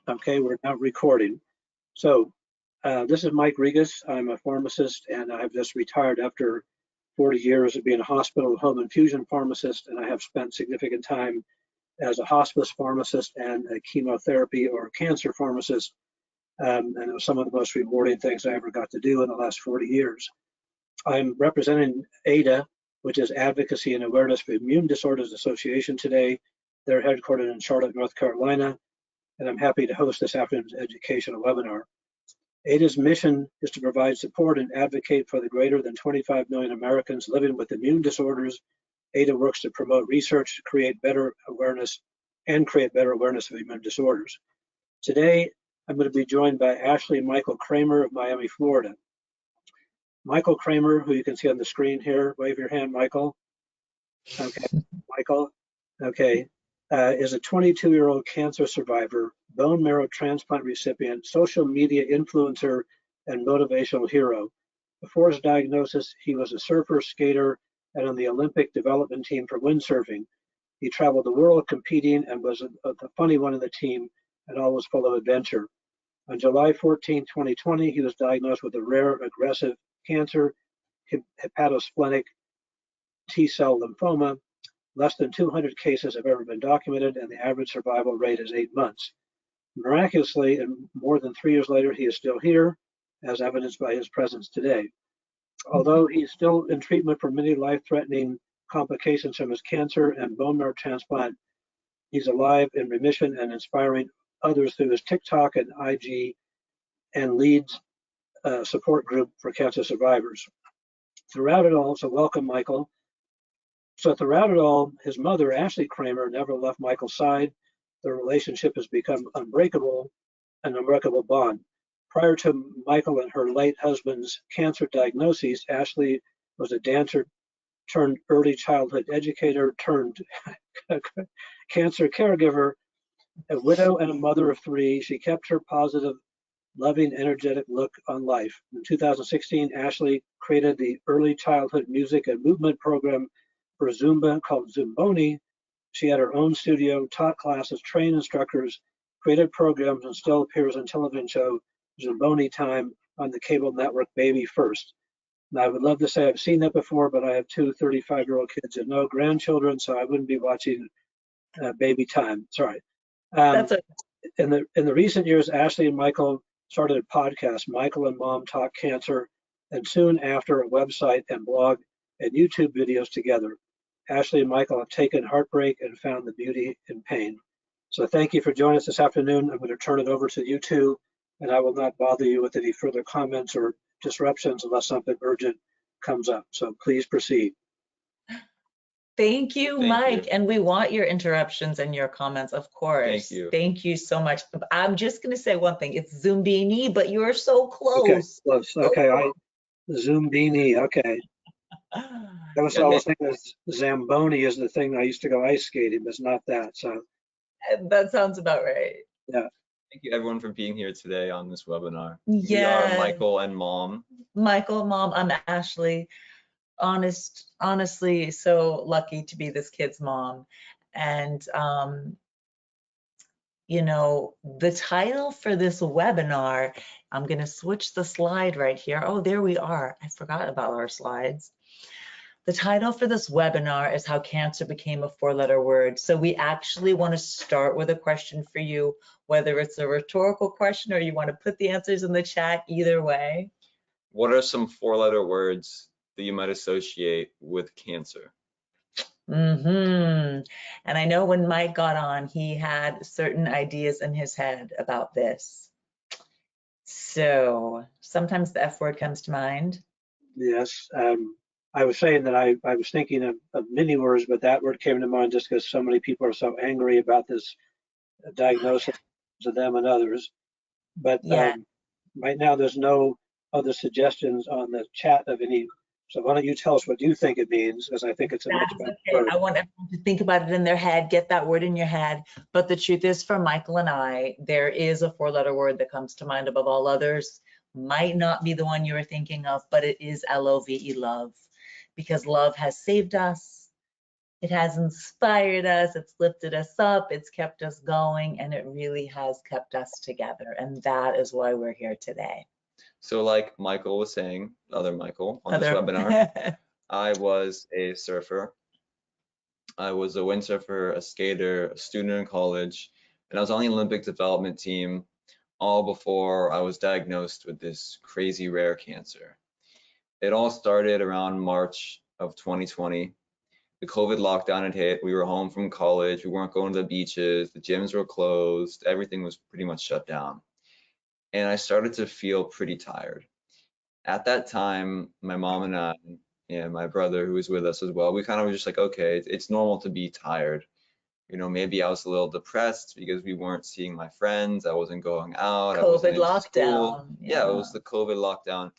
Okay, we're now recording. So this is Mike Regas. I'm a pharmacist, and I've just retired after 40 years of being a hospital home infusion pharmacist, and I have spent significant time as a hospice pharmacist and a chemotherapy or cancer pharmacist. And it was some of the most rewarding things I ever got to do in the last 40 years. I'm representing AAIDA, which is Advocacy and Awareness for Immune Disorders Association today. They're headquartered in Charlotte, North Carolina, and I'm happy to host this afternoon's educational webinar. AAIDA's mission is to provide support and advocate for the greater than 25 million Americans living with immune disorders. AAIDA works to promote research to create better awareness of immune disorders. Today, I'm going to be joined by Ashlee and Michael Cramer of Miami, Florida. Michael Cramer, who you can see on the screen here, wave your hand, Michael. Okay, Michael, okay, is a 22-year-old cancer survivor, bone marrow transplant recipient, social media influencer, and motivational hero. Before his diagnosis, he was a surfer, skater, and on the Olympic development team for windsurfing. He traveled the world competing and was the funny one in the team and always full of adventure. On July 14, 2020, he was diagnosed with a rare aggressive cancer, hepatosplenic T-cell lymphoma. Less than 200 cases have ever been documented, and the average survival rate is 8 months. Miraculously, and more than 3 years later, he is still here, as evidenced by his presence today. Although he's still in treatment for many life-threatening complications from his cancer and bone marrow transplant, he's alive, in remission, and inspiring others through his TikTok and IG, and leads a support group for cancer survivors. Throughout it all, so welcome, Michael. So throughout it all, his mother, Ashlee Cramer, never left Michael's side. Their relationship has become unbreakable, an unbreakable bond. Prior to Michael and her late husband's cancer diagnoses, Ashlee was a dancer turned early childhood educator turned cancer caregiver, a widow and a mother of 3. She kept her positive, loving, energetic look on life. In 2016, Ashlee created the early childhood music and movement program for Zumba called Zumboni. She had her own studio, taught classes, trained instructors, created programs, and still appears on television show Zumboni Time on the cable network Baby First. Now, I would love to say I've seen that before, but I have 2 35-year-old kids and no grandchildren, so I wouldn't be watching Baby Time. Sorry. That's okay. In the recent years, Ashlee and Michael started a podcast, Michael and Mom Talk Cancer, and soon after a website and blog and YouTube videos together. Ashlee and Michael have taken heartbreak and found the beauty in pain. So thank you for joining us this afternoon. I'm going to turn it over to you two, and I will not bother you with any further comments or disruptions unless something urgent comes up. So please proceed. Thank you, Mike. And we want your interruptions and your comments, of course. Thank you. Thank you so much. I'm just going to say one thing. It's Zumbini, but you are so close. Okay, close. Okay, Zumbini. Okay. I was always thinking Zamboni is the thing I used to go ice skating, but it's not that. So that sounds about right. Yeah. Thank you everyone for being here today on this webinar. Yeah. We are Michael and Mom. Michael, Mom, I'm Ashlee. Honestly, so lucky to be this kid's mom. And you know, the title for this webinar, I'm going to switch the slide right here. Oh, there we are. I forgot about our slides. The title for this webinar is How Cancer Became a 4-Letter Word. So we actually want to start with a question for you, whether it's a rhetorical question or you want to put the answers in the chat, either way. What are some 4-letter words that you might associate with cancer? And I know when Mike got on, he had certain ideas in his head about this. So sometimes the F word comes to mind. Yes. I was saying that I was thinking of many words, but that word came to mind just because so many people are so angry about this diagnosis of them and others. But yeah. Right now, there's no other suggestions on the chat of any. So why don't you tell us what you think it means, because I think it's a much better word. I want everyone to think about it in their head, get that word in your head. But the truth is, for Michael and I, there is a 4-letter word that comes to mind above all others. Might not be the one you were thinking of, but it is L-O-V-E, love. Because love has saved us. It has inspired us, it's lifted us up, it's kept us going, and it really has kept us together. And that is why we're here today. So like Michael was saying, other Michael on this webinar, I was a surfer. I was a windsurfer, a skater, a student in college, and I was on the Olympic development team all before I was diagnosed with this crazy rare cancer. It all started around March of 2020. The COVID lockdown had hit. We were home from college. We weren't going to the beaches. The gyms were closed. Everything was pretty much shut down. And I started to feel pretty tired. At that time, my mom and I, and my brother, who was with us as well, we kind of were just like, okay, it's normal to be tired. You know, maybe I was a little depressed because we weren't seeing my friends. I wasn't going out. I wasn't COVID in school. lockdown. Yeah, it was the COVID lockdown.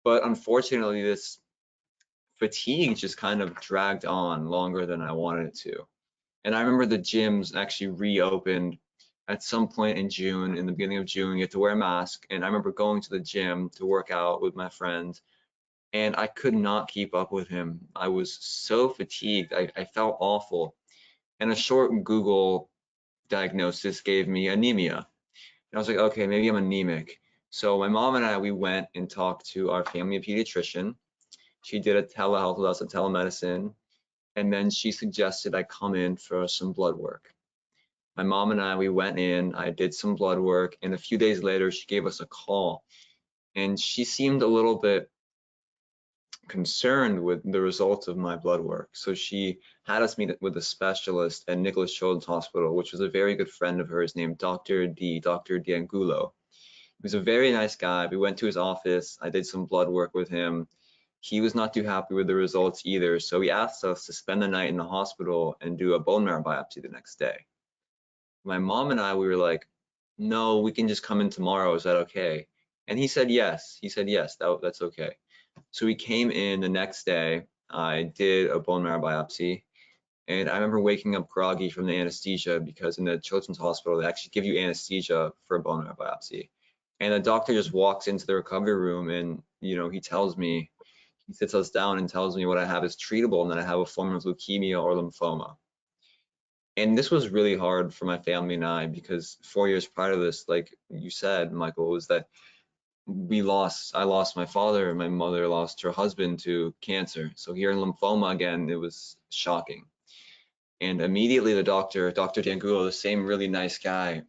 But unfortunately, this fatigue just kind of dragged on longer than I wanted it to. And I remember the gyms actually reopened at some point in June, in the beginning of June. You had to wear a mask. And I remember going to the gym to work out with my friend, and I could not keep up with him. I was so fatigued. I felt awful. And a short Google diagnosis gave me anemia. And I was like, okay, maybe I'm anemic. So my mom and I, we went and talked to our family pediatrician. She did a telehealth with us, a telemedicine, and then she suggested I come in for some blood work. My mom and I, we went in, I did some blood work, and a few days later, she gave us a call. And she seemed a little bit concerned with the results of my blood work. So she had us meet with a specialist at Nicholas Children's Hospital, which was a very good friend of hers named Dr. D'Angulo. He was a very nice guy. We went to his office. I did some blood work with him. He was not too happy with the results either. So he asked us to spend the night in the hospital and do a bone marrow biopsy the next day. My mom and I, we were like, no, we can just come in tomorrow. Is that okay? And he said yes. He said yes, that's okay. So we came in the next day. I did a bone marrow biopsy, and I remember waking up groggy from the anesthesia because in the children's hospital, they actually give you anesthesia for a bone marrow biopsy. And the doctor just walks into the recovery room and, you know, he sits us down and tells me what I have is treatable and that I have a form of leukemia or lymphoma. And this was really hard for my family and I because 4 years prior to this, like you said, Michael, was that I lost my father, and my mother lost her husband to cancer. So hearing lymphoma again, it was shocking. And immediately the doctor, Dr. D'Angulo, the same really nice guy,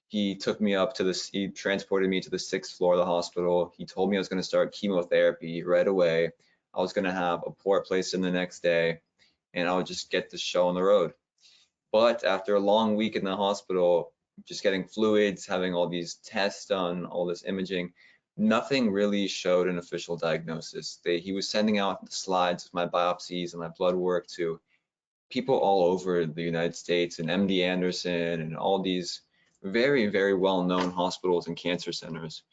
he transported me to the 6th floor of the hospital. He told me I was going to start chemotherapy right away. I was going to have a port placed in the next day, and I would just get the show on the road. But after a long week in the hospital, just getting fluids, having all these tests done, all this imaging, nothing really showed an official diagnosis. He was sending out the slides of my biopsies and my blood work to people all over the United States and MD Anderson and all these very, very well-known hospitals and cancer centers.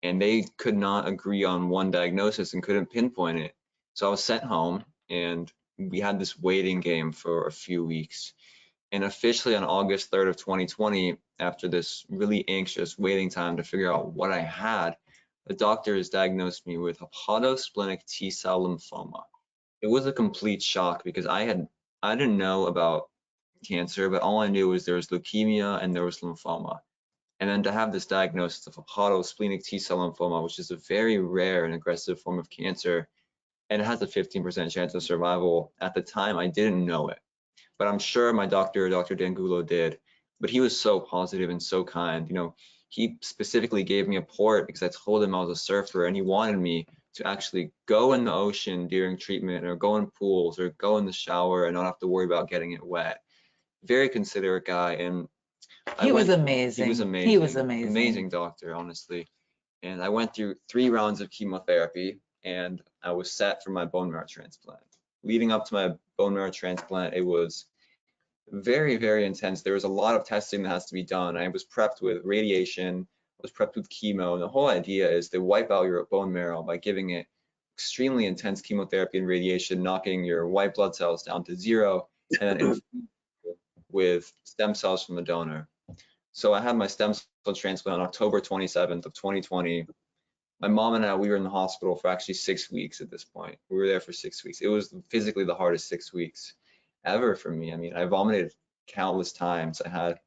And they could not agree on one diagnosis and couldn't pinpoint it. So I was sent home, and we had this waiting game for a few weeks. And officially on August 3rd of 2020, after this really anxious waiting time to figure out what I had, the doctors diagnosed me with hepatosplenic T-cell lymphoma. It was a complete shock because I didn't know about cancer, but all I knew was there was leukemia and there was lymphoma. And then to have this diagnosis of hepatosplenic T-cell lymphoma, which is a very rare and aggressive form of cancer, and it has a 15% chance of survival, at the time I didn't know it. But I'm sure my doctor, Dr. D'Angulo, did. But he was so positive and so kind. You know, he specifically gave me a port because I told him I was a surfer, and he wanted me to actually go in the ocean during treatment, or go in pools, or go in the shower and not have to worry about getting it wet. Very considerate guy, and He was amazing. He was amazing. He was amazing. Amazing doctor, honestly. And I went through 3 rounds of chemotherapy, and I was set for my bone marrow transplant. Leading up to my bone marrow transplant, it was very, very intense. There was a lot of testing that has to be done. I was prepped with radiation, I was prepped with chemo, and the whole idea is to wipe out your bone marrow by giving it extremely intense chemotherapy and radiation, knocking your white blood cells down to 0, and then infusing with stem cells from the donor. So I had my stem cell transplant on October 27th of 2020. My mom and I, we were in the hospital for actually 6 weeks at this point. We were there for 6 weeks. It was physically the hardest 6 weeks. ever for me. I mean, I vomited countless times. I had,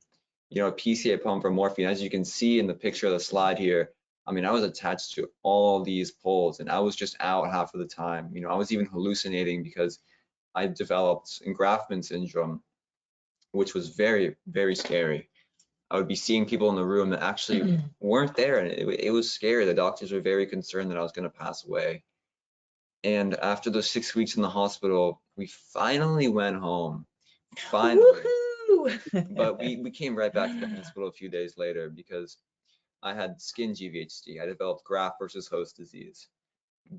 a PCA pump for morphine. As you can see in the picture of the slide here, I mean, I was attached to all these poles and I was just out half of the time. I was even hallucinating because I developed engraftment syndrome, which was very, very scary. I would be seeing people in the room that actually weren't there, and it was scary. The doctors were very concerned that I was going to pass away. And after those 6 weeks in the hospital, we finally went home. Finally. But we came right back to the hospital a few days later because I had skin GVHD. I developed graft versus host disease.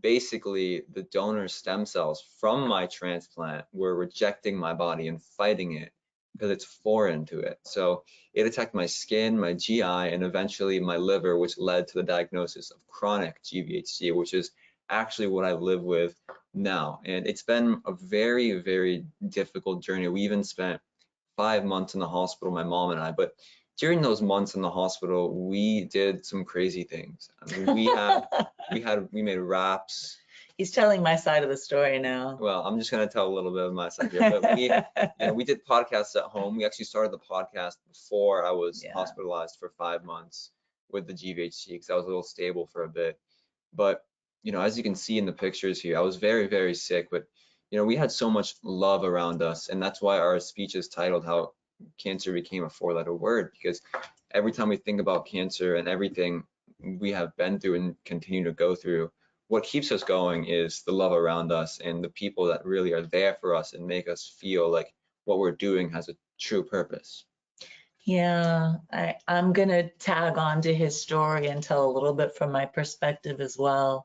Basically, the donor stem cells from my transplant were rejecting my body and fighting it because it's foreign to it. So it attacked my skin, my GI, and eventually my liver, which led to the diagnosis of chronic GVHD, which is actually what I live with now. And it's been a very, very difficult journey. We even spent 5 months in the hospital, my mom and I, but during those months in the hospital, we did some crazy things. I mean, we made raps. He's telling my side of the story now. Well, I'm just going to tell a little bit of my side here, but we did podcasts at home. We actually started the podcast before I was hospitalized for 5 months with the GVHD because I was a little stable for a bit. But, as you can see in the pictures here, I was very, very sick, but, we had so much love around us. And that's why our speech is titled How Cancer Became a Four-Letter Word, because every time we think about cancer and everything we have been through and continue to go through, what keeps us going is the love around us and the people that really are there for us and make us feel like what we're doing has a true purpose. Yeah, I'm going to tag on to his story and tell a little bit from my perspective as well.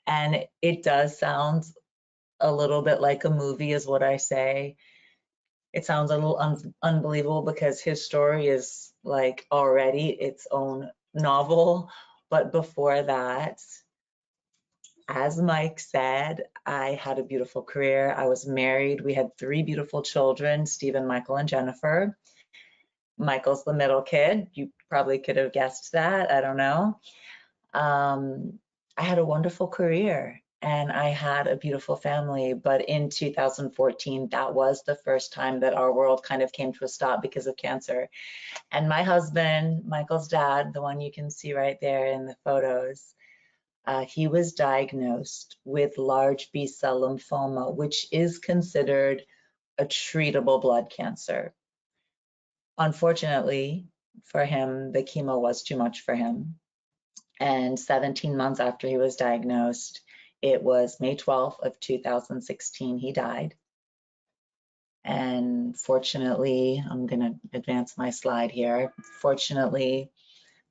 And it does sound a little bit like a movie is what I say. It sounds a little unbelievable because his story is like already its own novel. But before that, as Mike said, I had a beautiful career. I was married. We had 3 beautiful children, Stephen, Michael, and Jennifer. Michael's the middle kid. You probably could have guessed that. I don't know. I had a wonderful career and I had a beautiful family. But in 2014, that was the first time that our world kind of came to a stop because of cancer. And my husband, Michael's dad, the one you can see right there in the photos, he was diagnosed with large B-cell lymphoma, which is considered a treatable blood cancer. Unfortunately for him, the chemo was too much for him. And 17 months after he was diagnosed, it was May 12th of 2016, he died. And fortunately, I'm going to advance my slide here. Fortunately,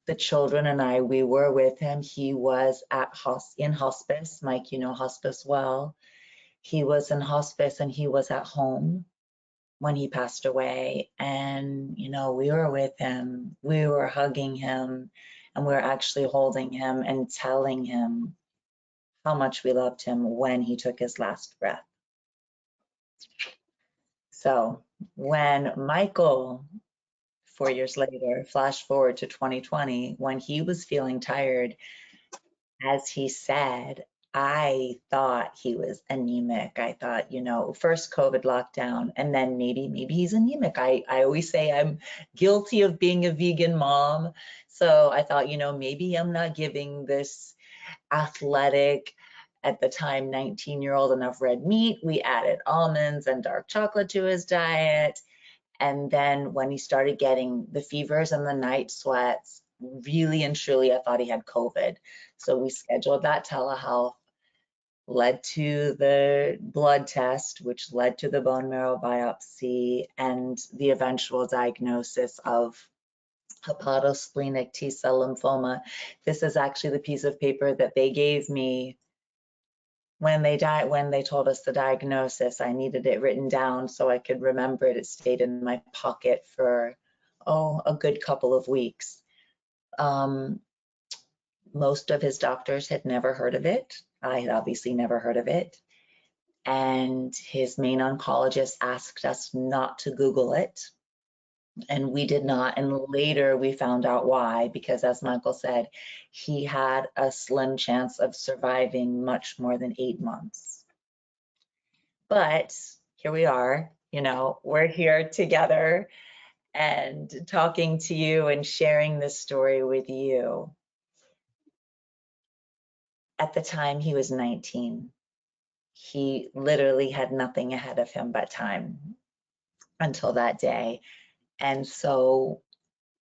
the children and I, we were with him. He was in hospice. Mike, you know hospice well. He was in hospice and he was at home when he passed away. And, we were with him. We were hugging him and we were actually holding him and telling him how much we loved him when he took his last breath. So when Michael, 4 years later, flash forward to 2020, when he was feeling tired, as he said, I thought he was anemic. I thought, first COVID lockdown, and then maybe he's anemic. I always say I'm guilty of being a vegan mom. So I thought, maybe I'm not giving this athletic, at the time, 19-year-old enough red meat. We added almonds and dark chocolate to his diet. And then when he started getting the fevers and the night sweats, really and truly, I thought he had COVID. So we scheduled that telehealth, led to the blood test, which led to the bone marrow biopsy and the eventual diagnosis of hepatosplenic T-cell lymphoma. This is actually the piece of paper that they gave me when they told us the diagnosis. I needed it written down so I could remember it. It stayed in my pocket for, a good couple of weeks. Most of his doctors had never heard of it. I had obviously never heard of it. And his main oncologist asked us not to Google it. And we did not. And later we found out why, because as Michael said, he had a slim chance of surviving much more than 8 months. But here we are. you know, we're here together and talking to you and sharing this story with you. At the time, he was 19. He literally had nothing ahead of him but time until that day. And so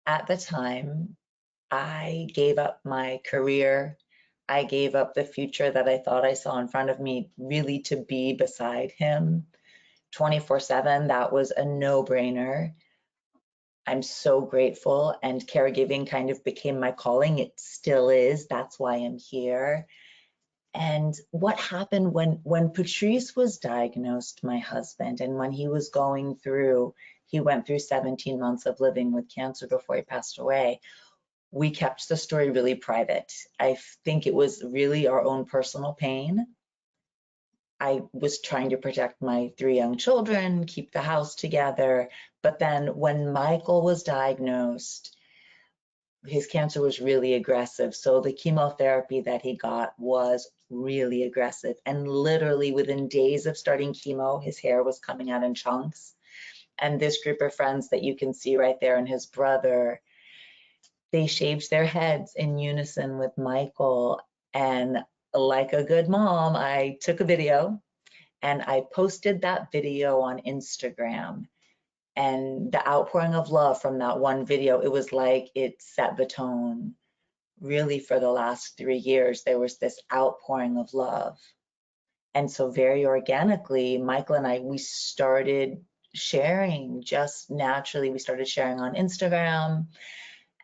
at the time, I gave up my career. I gave up the future that I thought I saw in front of me, really to be beside him 24/7. That was a no-brainer. I'm so grateful, and caregiving kind of became my calling. It still is. That's why I'm here. And what happened when Patrice was diagnosed, my husband, and when he was going through, he went through 17 months of living with cancer before he passed away. We kept the story really private. I think it was really our own personal pain. I was trying to protect my 3 young children, keep the house together. But then when Michael was diagnosed, his cancer was really aggressive. So the chemotherapy that he got was really aggressive. And literally within days of starting chemo, his hair was coming out in chunks. And this group of friends that you can see right there and his brother, they shaved their heads in unison with Michael. And like a good mom, I took a video and I posted that video on Instagram. And the outpouring of love from that one video, it was like it set the tone. Really, for the last 3 years, there was this outpouring of love. And so very organically, Michael and I, we started sharing just naturally. We started sharing on Instagram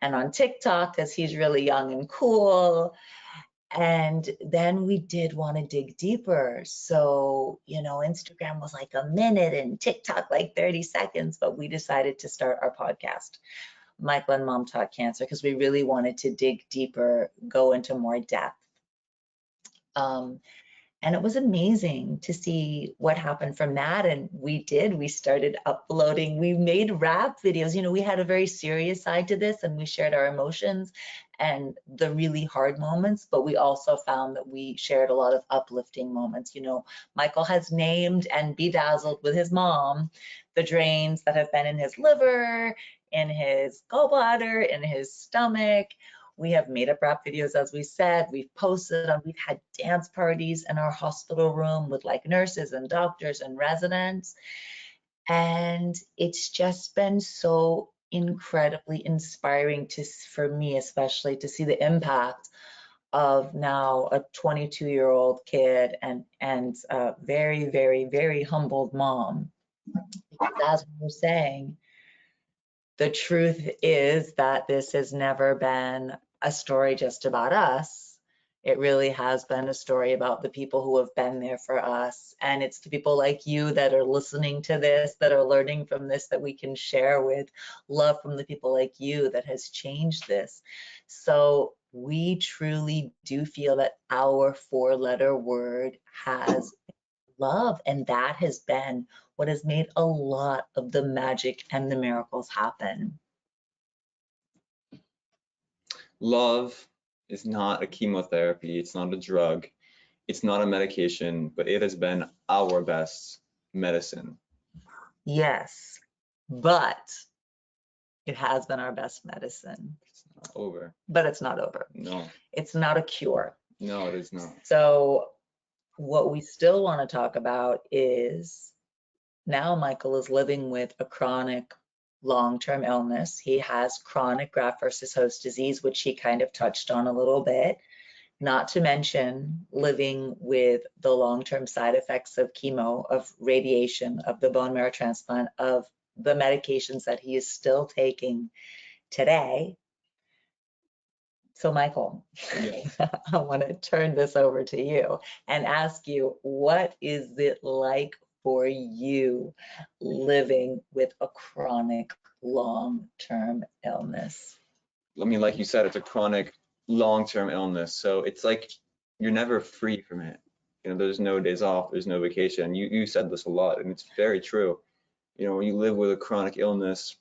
and on TikTok because he's really young and cool. And then we did want to dig deeper. So, you know, Instagram was like a minute and TikTok like 30 seconds, but we decided to start our podcast, Michael and Mom Talk Cancer, because we really wanted to dig deeper, go into more depth. And it was amazing to see what happened from that. And we started uploading, we made rap videos. You know, we had a very serious side to this and we shared our emotions and the really hard moments, but we also found that we shared a lot of uplifting moments. You know, Michael has named and bedazzled with his mom the drains that have been in his liver, in his gallbladder, in his stomach. We have made up rap videos, as we said, we've posted them, we've had dance parties in our hospital room with like nurses and doctors and residents. And it's just been so incredibly inspiring for me, especially to see the impact of now a 22-year-old kid and a very, very, very humbled mom. Because as we were saying, the truth is that this has never been a story just about us. It really has been a story about the people who have been there for us. And it's the people like you that are listening to this, that are learning from this, that we can share with, love from the people like you that has changed this. So we truly do feel that our 4-letter word has love, and that has been what has made a lot of the magic and the miracles happen. Love is not a chemotherapy, it's not a drug, it's not a medication, but it has been our best medicine. Yes, but it has been our best medicine. It's not over. But it's not over. No. It's not a cure. No, it is not. So what we still want to talk about is now Michael is living with a chronic long-term illness. He has chronic graft versus host disease, which he kind of touched on a little bit, not to mention living with the long-term side effects of chemo, of radiation, of the bone marrow transplant, of the medications that he is still taking today. So Michael, Yes. I want to turn this over to you and ask you, what is it like for you living with a chronic long-term illness? I mean, like you said, it's a chronic long-term illness. So it's like you're never free from it. You know, there's no days off, there's no vacation. You said this a lot, and it's very true. You know, when you live with a chronic illness,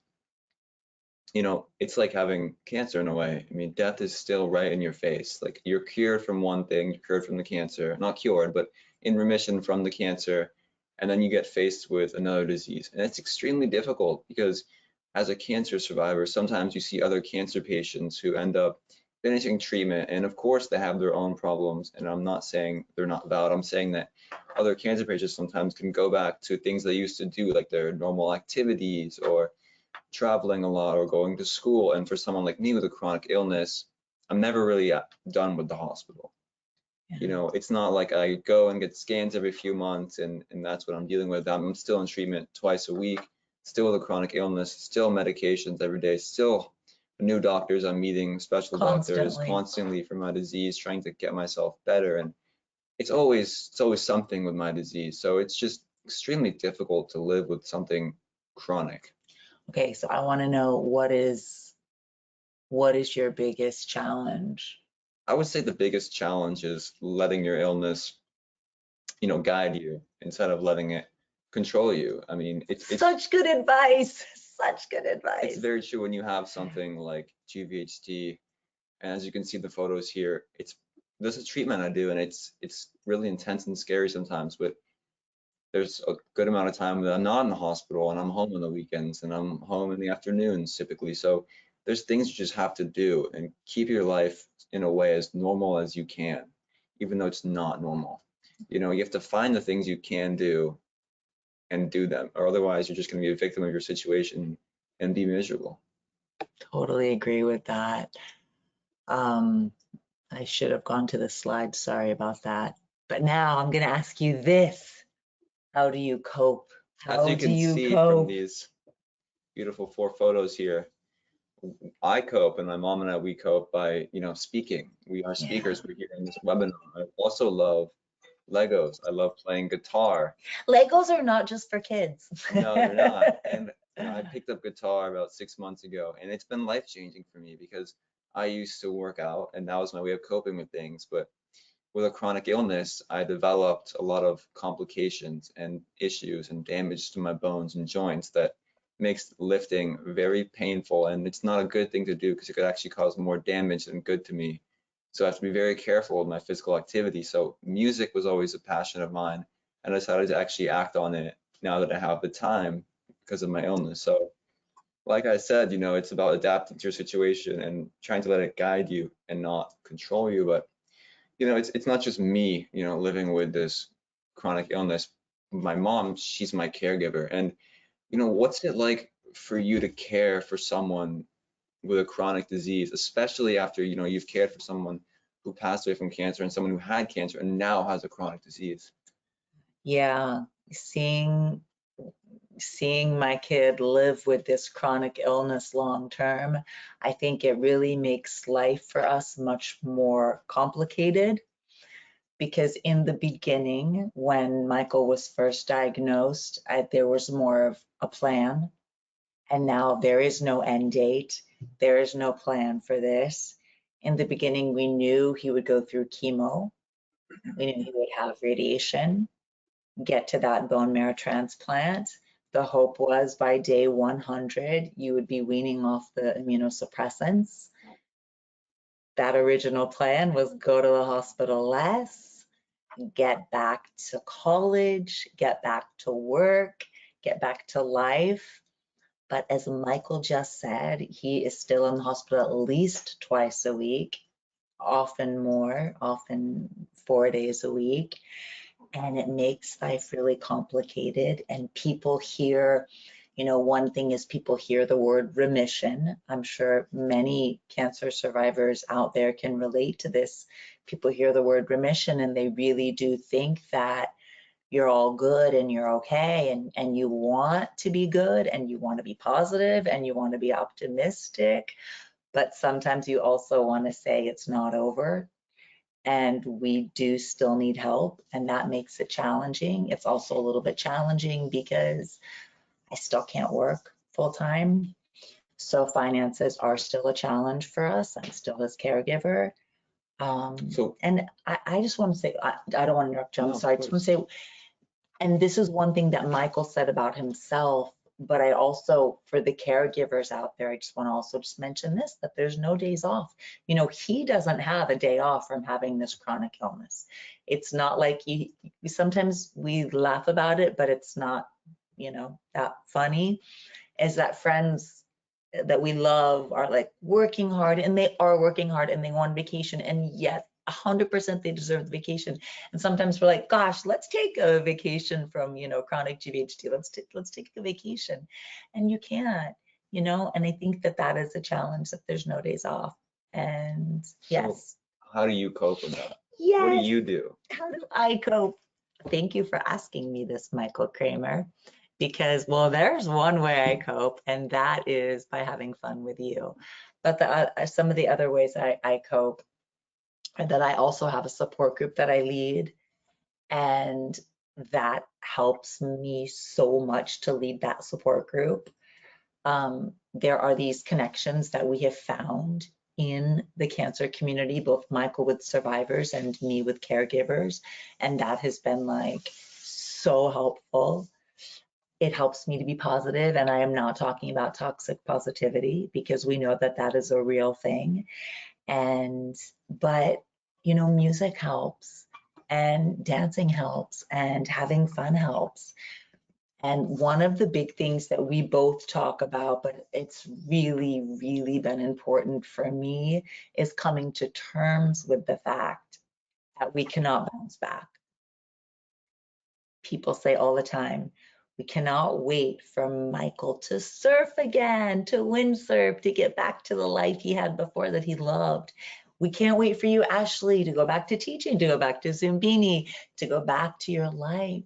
you know, it's like having cancer in a way. I mean, death is still right in your face. Like you're cured from one thing, you're cured from the cancer, not cured, but in remission from the cancer. and then you get faced with another disease. And it's extremely difficult because as a cancer survivor, sometimes you see other cancer patients who end up finishing treatment, and of course they have their own problems, and I'm not saying they're not valid. I'm saying that other cancer patients sometimes can go back to things they used to do, like their normal activities or traveling a lot or going to school. And for someone like me with a chronic illness, I'm never really done with the hospital. You know, it's not like I go and get scans every few months and that's what I'm dealing with. I'm still in treatment twice a week, still with a chronic illness, still medications every day, still new doctors. I'm meeting special doctors constantly for my disease, trying to get myself better. And it's always something with my disease. So it's just extremely difficult to live with something chronic. Okay, so I want to know what is your biggest challenge? I would say the biggest challenge is letting your illness, you know, guide you instead of letting it control you. I mean, it's such good advice. Such good advice. It's very true when you have something like GVHD, and as you can see the photos here, this is treatment I do, and it's really intense and scary sometimes, but there's a good amount of time that I'm not in the hospital, and I'm home on the weekends, and I'm home in the afternoons typically. So there's things you just have to do and keep your life in a way as normal as you can, even though it's not normal. You know, you have to find the things you can do and do them, or otherwise you're just going to be a victim of your situation and be miserable. Totally agree with that. I should have gone to the slide. Sorry about that. But now I'm going to ask you this. How do you cope? As you can see from these beautiful 4 photos here, I cope, and my mom and I, we cope by, you know, speaking. We are speakers. We're here in this webinar. I also love Legos. I love playing guitar. Legos are not just for kids. No, they're not. And you know, I picked up guitar about 6 months ago, and it's been life-changing for me because I used to work out, and that was my way of coping with things. But with a chronic illness, I developed a lot of complications and issues and damage to my bones and joints that makes lifting very painful, and it's not a good thing to do because it could actually cause more damage than good to me. So I have to be very careful with my physical activity. So music was always a passion of mine, and I decided to actually act on it now that I have the time because of my illness. So like I said, you know, it's about adapting to your situation and trying to let it guide you and not control you. But you know, it's not just me, you know, living with this chronic illness. My mom, she's my caregiver. And, you know, what's it like for you to care for someone with a chronic disease, especially after, you know, you've cared for someone who passed away from cancer and someone who had cancer and now has a chronic disease? Yeah, seeing my kid live with this chronic illness long term, I think it really makes life for us much more complicated, because in the beginning, when Michael was first diagnosed, there was more of a plan, and now there is no end date. There is no plan for this. In the beginning, we knew he would go through chemo. We knew he would have radiation, get to that bone marrow transplant. The hope was by day 100, you would be weaning off the immunosuppressants. That original plan was go to the hospital less, get back to college, get back to work, get back to life. But as Michael just said, he is still in the hospital at least twice a week, often more, often 4 days a week. And it makes life really complicated. And people hear, you know, one thing is people hear the word remission. I'm sure many cancer survivors out there can relate to this. People hear the word remission and they really do think that you're all good and you're okay, and you want to be good and you want to be positive and you want to be optimistic, but sometimes you also want to say it's not over and we do still need help, and that makes it challenging. It's also a little bit challenging because I still can't work full time, so finances are still a challenge for us. I'm still his caregiver. And I just want to say, I don't want to interrupt you, I'm sorry, I just want to say, and this is one thing that Michael said about himself But I also, for the caregivers out there, I just want to also just mention this, that there's no days off. You know, he doesn't have a day off from having this chronic illness. It's not like sometimes we laugh about it, but it's not, you know, that funny. Is that friends that we love are like working hard, and they are working hard, and they want vacation, and yet 100% they deserve the vacation. And sometimes we're like, gosh, let's take a vacation from, you know, chronic GVHD. Let's take a vacation. And you can't, you know, and I think that that is a challenge, that there's no days off. And yes. So how do you cope with that? Yes. What do you do? How do I cope? Thank you for asking me this, Michael Cramer, because, well, there's one way I cope, and that is by having fun with you. But some of the other ways I cope are that I also have a support group that I lead, and that helps me so much to lead that support group. There are these connections that we have found in the cancer community, both Michael with survivors and me with caregivers, and that has been like so helpful. It helps me to be positive, and I am not talking about toxic positivity, because we know that that is a real thing. But you know, music helps, and dancing helps, and having fun helps. And one of the big things that we both talk about, but it's really, really been important for me, is coming to terms with the fact that we cannot bounce back. People say all the time, we cannot wait for Michael to surf again, to windsurf, to get back to the life he had before that he loved. We can't wait for you, Ashlee, to go back to teaching, to go back to Zumbini, to go back to your life.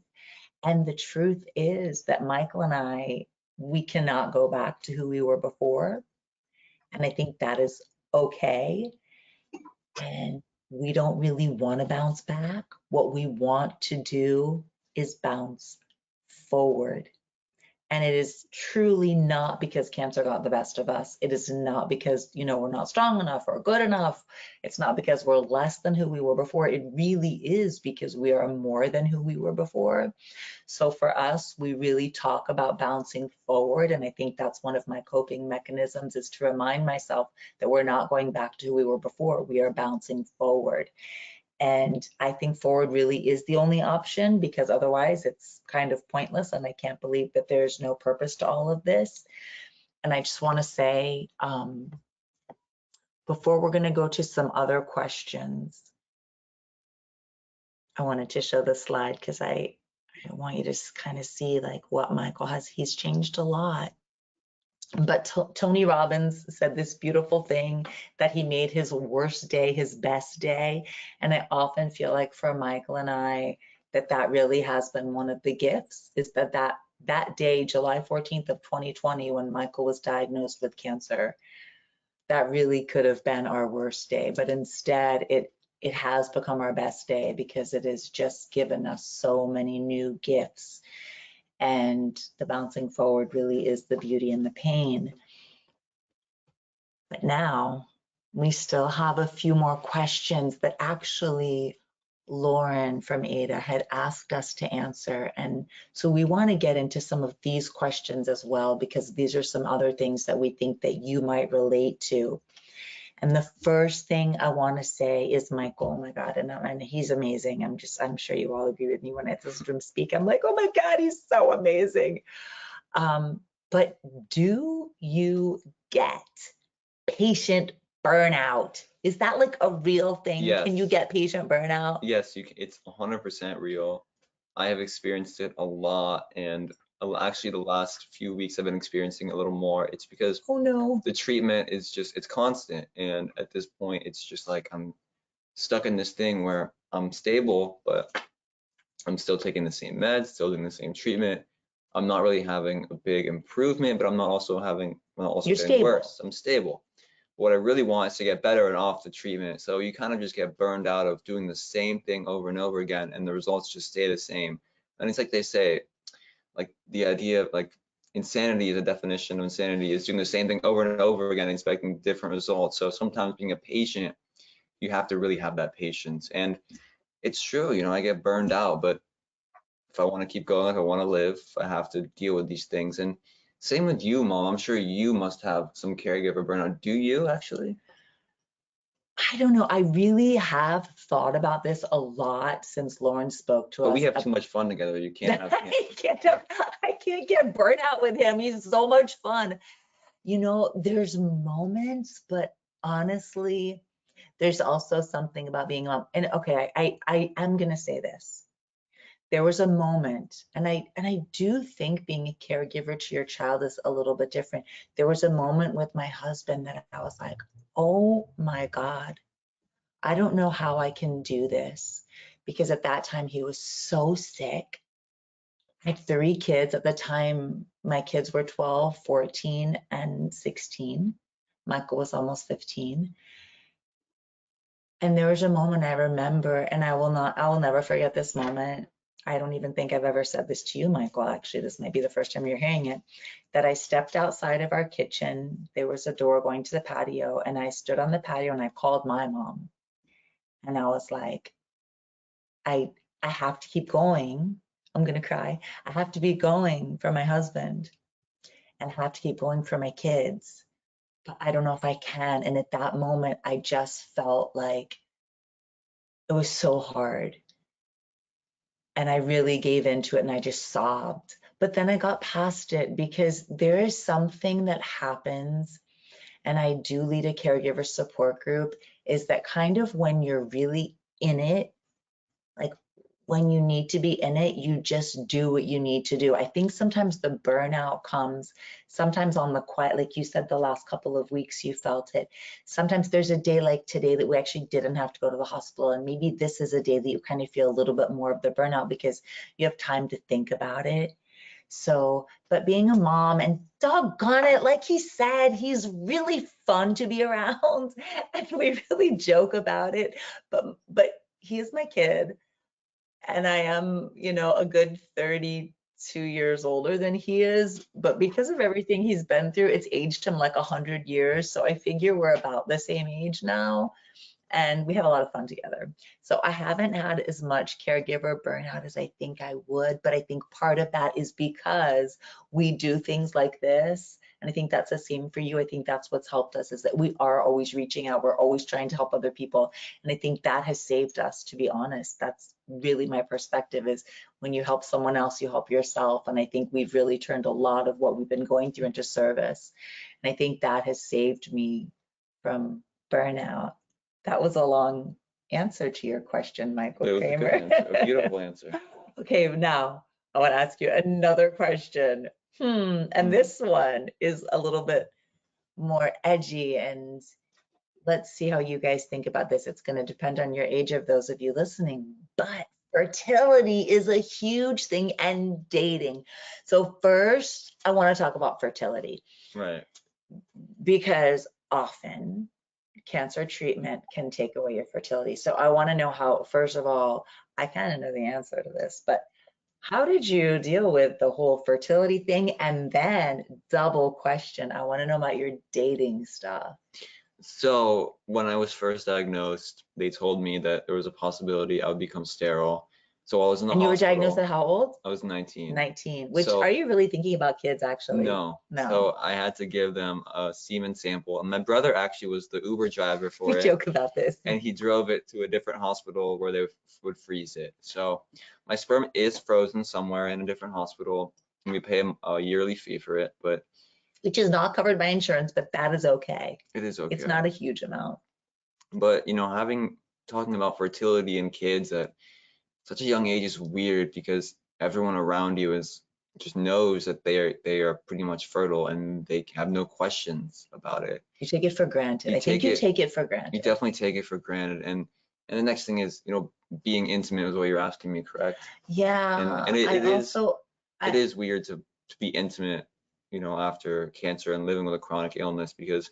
And the truth is that Michael and I, we cannot go back to who we were before. And I think that is okay. And we don't really want to bounce back. What we want to do is bounce forward. And it is truly not because cancer got the best of us. It is not because, you know, we're not strong enough or good enough. It's not because we're less than who we were before. It really is because we are more than who we were before. So for us, we really talk about bouncing forward. And I think that's one of my coping mechanisms, is to remind myself that we're not going back to who we were before. We are bouncing forward. And I think forward really is the only option, because otherwise it's kind of pointless. And I can't believe that there's no purpose to all of this. And I just want to say, before we're going to go to some other questions, I wanted to show the slide because I want you to kind of see like what Michael has. He's changed a lot. But Tony Robbins said this beautiful thing, that he made his worst day his best day. And I often feel like for Michael and I, that really has been one of the gifts, is that day, July 14th of 2020, when Michael was diagnosed with cancer, that really could have been our worst day. But instead, it has become our best day, because it has just given us so many new gifts. And the bouncing forward really is the beauty and the pain. But now we still have a few more questions that actually Lauren from AAIDA had asked us to answer. And so we want to get into some of these questions as well, because these are some other things that we think that you might relate to. And the first thing I want to say is Michael, oh my God, and he's amazing. I'm sure you all agree with me when I listen to him speak. I'm like, oh my God, he's so amazing. But do you get patient burnout? Is that like a real thing? Yes. Can you get patient burnout? Yes, you can. It's 100% real. I have experienced it a lot, and actually the last few weeks I've been experiencing a little more. It's because Oh no. the treatment is just, it's constant. And at this point, it's just like I'm stuck in this thing where I'm stable, but I'm still taking the same meds, still doing the same treatment. I'm not really having a big improvement, but I'm not also getting stable. worse. I'm stable. What I really want is to get better and off the treatment. So you kind of just get burned out of doing the same thing over and over again, and the results just stay the same. And it's like they say, like the idea of like insanity, the definition of insanity is doing the same thing over and over again, expecting different results. So sometimes being a patient, you have to really have that patience. And it's true, you know, I get burned out, but if I want to keep going, if I want to live, I have to deal with these things. And Same with you, Mom. I'm sure you must have some caregiver burnout. Do you actually? I don't know. I really have thought about this a lot since Lauren spoke to But us. we have too much fun together. You can't have I can't get burnt out with him. He's so much fun. You know, there's moments, but honestly, there's also something about being a mom. And okay, I'm gonna say this. There was a moment, and I do think being a caregiver to your child is a little bit different. There was a moment with my husband that I was like, oh my God, I don't know how I can do this. Because at that time he was so sick. I had 3 kids. At the time, my kids were 12, 14, and 16. Michael was almost 15. And there was a moment I remember, and I will never forget this moment. I don't even think I've ever said this to you, Michael. Actually, this might be the first time you're hearing it, that I stepped outside of our kitchen. There was a door going to the patio, and I stood on the patio and I called my mom. And I was like, I have to keep going. I'm gonna cry. I have to be going for my husband, and I have to keep going for my kids, but I don't know if I can. And at that moment, I just felt like it was so hard. And I really gave into it and I just sobbed. But then I got past it, because there is something that happens, and I do lead a caregiver support group, is that kind of when you're really in it, like when you need to be in it, you just do what you need to do. I think sometimes the burnout comes sometimes on the quiet, like you said, the last couple of weeks you felt it. Sometimes there's a day like today that we actually didn't have to go to the hospital, and maybe this is a day that you kind of feel a little bit more of the burnout because you have time to think about it. So, but being a mom, and doggone it, like he said, he's really fun to be around and we really joke about it, but he is my kid. And I am, you know, a good 32 years older than he is, but because of everything he's been through, it's aged him like 100 years. So I figure we're about the same age now, and we have a lot of fun together. So I haven't had as much caregiver burnout as I think I would, but I think part of that is because we do things like this. And I think that's the same for you. I think that's what's helped us, is that we are always reaching out. We're always trying to help other people. And I think that has saved us, to be honest. That's really my perspective, is when you help someone else, you help yourself. And I think we've really turned a lot of what we've been going through into service. And I think that has saved me from burnout. That was a long answer to your question, Michael It was a Cramer. good answer, a beautiful answer. Okay, now I want to ask you another question. And this one is a little bit more edgy, and let's see how you guys think about this. It's going to depend on your age, of those of you listening, but fertility is a huge thing, and dating. So first, I want to talk about fertility. Right. Because often cancer treatment can take away your fertility. So I want to know how, first of all, I kind of know the answer to this, but how did you deal with the whole fertility thing? And then double question, I want to know about your dating stuff. So when I was first diagnosed, they told me that there was a possibility I would become sterile. So I was in the And you were hospital. diagnosed at how old? I was 19. 19. Which, So, are you really thinking about kids actually? no. No. So I had to give them a semen sample. And my brother actually was the Uber driver for We it. joke about this. And he drove it to a different hospital where they would freeze it. So my sperm is frozen somewhere in a different hospital, and we pay a yearly fee for it, but Which is not covered by insurance, but that is okay. it is okay. It's not a huge amount. But you know, talking about fertility in kids at such a young age is weird, because everyone around you just knows that they are pretty much fertile, and they have no questions about it. You take it for granted. I think you take it for granted. You definitely take it for granted. And the next thing is, you know, being intimate is what you're asking me, correct? Yeah. And it is weird to be intimate, you know, after cancer and living with a chronic illness, because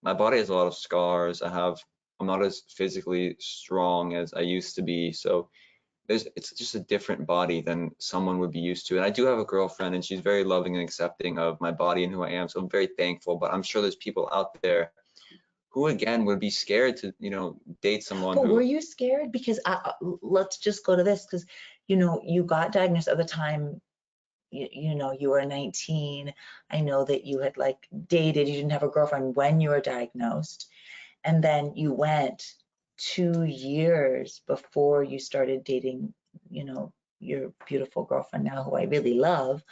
my body has a lot of scars. I'm not as physically strong as I used to be. So it's just a different body than someone would be used to. And I do have a girlfriend, and she's very loving and accepting of my body and who I am. So I'm very thankful, but I'm sure there's people out there who, again, would be scared to, you know, date someone But who. were you scared? Because let's just go to this, because, you know, you got diagnosed at the time you know, you were 19. I know that you had like dated, you didn't have a girlfriend when you were diagnosed. And then you went 2 years before you started dating, you know, your beautiful girlfriend now, who I really love.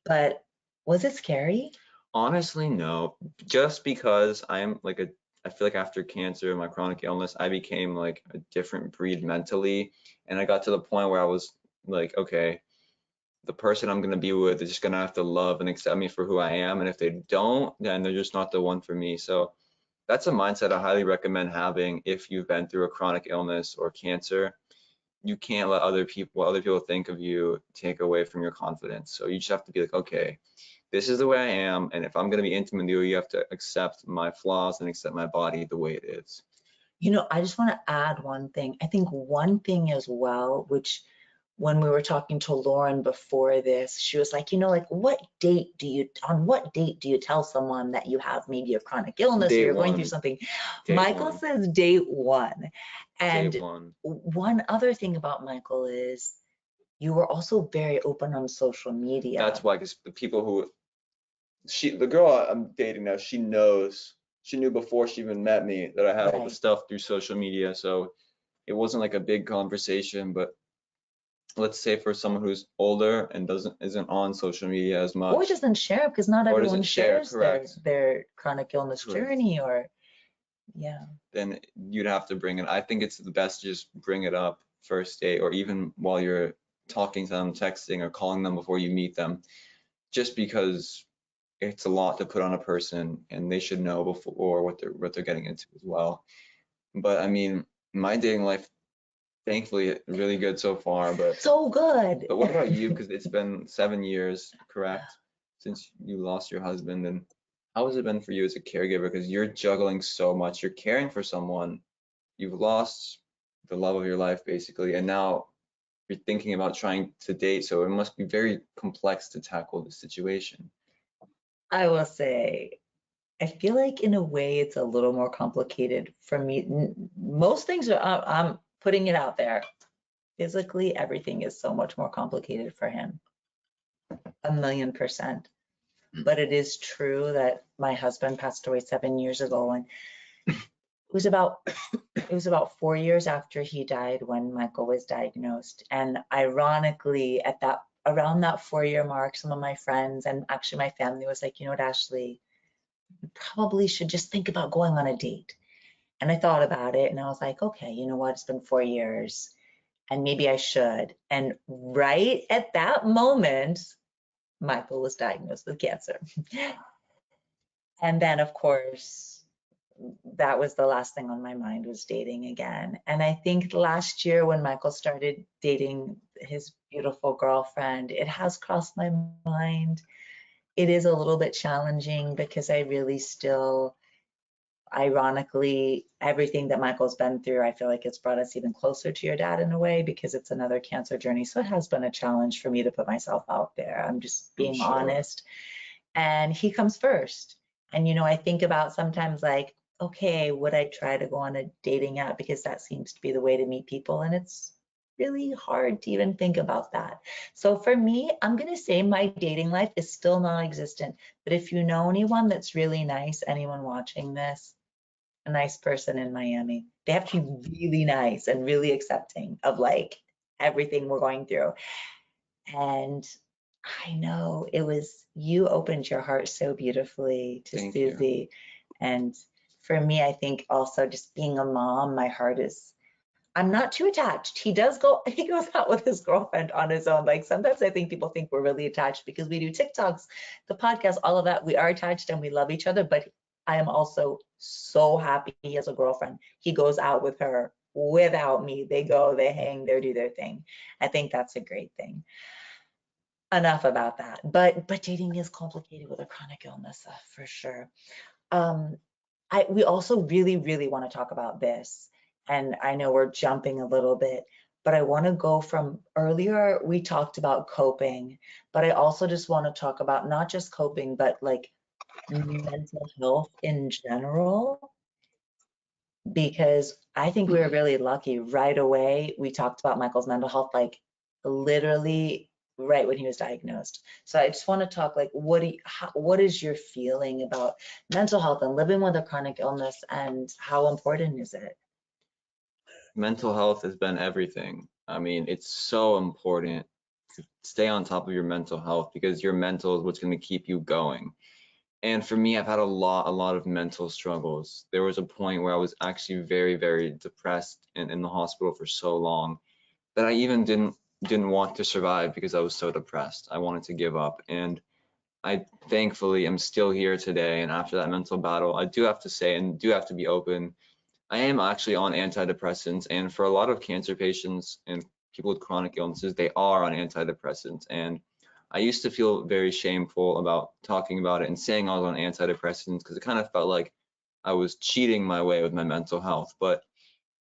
But was it scary? Honestly, no. Just because I'm like I feel like after cancer, my chronic illness, I became like a different breed mentally. And I got to the point where I was like, okay, the person I'm gonna be with is just gonna have to love and accept me for who I am. And if they don't, then they're just not the one for me. So that's a mindset I highly recommend having if you've been through a chronic illness or cancer. You can't let what other people think of you take away from your confidence. So you just have to be like, okay, this is the way I am, and if I'm going to be intimate with you, you have to accept my flaws and accept my body the way it is. You know, I just want to add one thing. I think one thing as well, which when we were talking to Lauren before this, she was like, you know, like on what date do you tell someone that you have maybe a chronic illness or Day you're going through one. something? Day Michael one. says date one. And Day one. one other thing about Michael is you were also very open on social media. That's why, because the people who the girl I'm dating now, she knew before she even met me that I had all the Right. stuff through social media. So it wasn't like a big conversation, but let's say for someone who's older and isn't on social media as much. Or doesn't share, because not Or everyone doesn't share, shares correct. their chronic illness Correct. journey, or yeah. Then you'd have to bring it. I think it's the best to just bring it up first date, or even while you're talking to them, texting or calling them before you meet them, just because it's a lot to put on a person and they should know before what they're getting into as well. But I mean, my dating life, thankfully, really good so far. But So good. But what about you? Because it's been 7 years, correct, since you lost your husband. And how has it been for you as a caregiver? Because you're juggling so much. You're caring for someone. You've lost the love of your life, basically, and now you're thinking about trying to date. So it must be very complex to tackle the situation. I will say, I feel like in a way it's a little more complicated for me. Most things are, I'm putting it out there. Physically, everything is so much more complicated for him. 1,000,000%. But it is true that my husband passed away 7 years ago, and it was about 4 years after he died when Michael was diagnosed. And ironically, around that 4-year mark, some of my friends and actually my family was like, you know what, Ashlee, you probably should just think about going on a date. And I thought about it and I was like, okay, you know what, it's been 4 years and maybe I should. And right at that moment, Michael was diagnosed with cancer. And then, of course, that was the last thing on my mind, was dating again. And I think last year when Michael started dating his beautiful girlfriend, it has crossed my mind. It is a little bit challenging because I really still, ironically, everything that Michael's been through, I feel like it's brought us even closer to your dad in a way, because it's another cancer journey. So it has been a challenge for me to put myself out there. I'm just being honest. And he comes first. And, you know, I think about sometimes like, okay, would I try to go on a dating app, because that seems to be the way to meet people. And it's really hard to even think about that. So for me, I'm going to say my dating life is still non-existent. But if you know anyone that's really nice, anyone watching this, a nice person in Miami, they have to be really nice and really accepting of like everything we're going through. And I know you opened your heart so beautifully to Thank Susie. you. And for me, I think also just being a mom, my heart is, I'm not too attached. He goes out with his girlfriend on his own. Like sometimes I think people think we're really attached because we do TikToks, the podcast, all of that. We are attached and we love each other, but I am also so happy he has a girlfriend. He goes out with her without me. They go, they hang, they do their thing. I think that's a great thing. Enough about that. But dating is complicated with a chronic illness, for sure. We also really, really want to talk about this. And I know we're jumping a little bit, but I want to go from earlier, we talked about coping, but I also just want to talk about not just coping, but like mental health in general, because I think we were really lucky right away. We talked about Michael's mental health, like literally right when he was diagnosed. So I just want to talk, like, what is your feeling about mental health and living with a chronic illness, and how important is it? Mental health has been everything. I mean, it's so important to stay on top of your mental health, because your mental is what's going to keep you going. And for me, I've had a lot of mental struggles. There was a point where I was actually very depressed in the hospital for so long that I even didn't want to survive, because I was so depressed. I wanted to give up. And I thankfully am still here today. And after that mental battle, I do have to say, and do have to be open, I am actually on antidepressants. And for a lot of cancer patients and people with chronic illnesses, they are on antidepressants. And I used to feel very shameful about talking about it and saying I was on antidepressants, because it kind of felt like I was cheating my way with my mental health. But